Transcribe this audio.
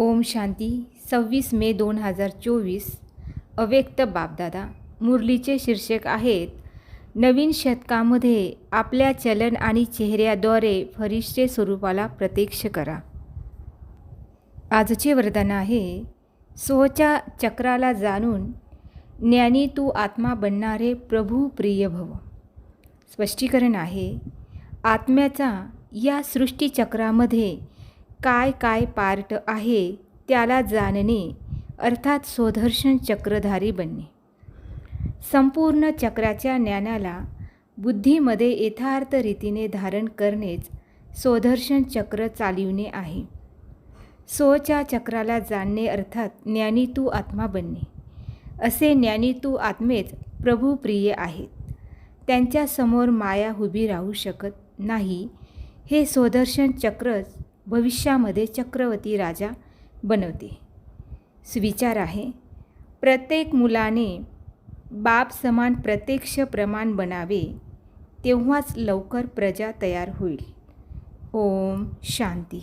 ओम शांती 26 मे 2024 अव्यक्त बापदादा मुरलीचे शीर्षक आहेत नवीन शतकामध्ये आपल्या चलन आणि चेहऱ्याद्वारे फरिश्ते स्वरूपाला प्रत्यक्ष करा. आजचे वरदान आहे सोच्या चक्राला जाणून ज्ञानी तू आत्मा बनणारे प्रभू प्रिय भव. स्पष्टीकरण आहे आत्म्याचा या सृष्टीचक्रामध्ये काय काय पार्ट आहे त्याला जाणणे अर्थात स्वदर्शन चक्रधारी बनणे. संपूर्ण चक्राच्या ज्ञानाला बुद्धीमध्ये यथार्थ रीतीने धारण करणेच स्वदर्शन चक्र चालविणे आहे. स्वच्या चक्राला जाणणे अर्थात ज्ञानी तू आत्मा बनणे. असे ज्ञानी तू आत्मेच प्रभू प्रिय आहेत. त्यांच्यासमोर माया उभी राहू शकत नाही. हे स्वदर्शन चक्रच भविष्यामध्ये चक्रवर्ती राजा बनवते. सुविचार आहे प्रत्येक मुलाने बाप समान प्रत्यक्ष प्रमाण बनावे तेव्हाच लवकर प्रजा तयार होईल. ओम शांती.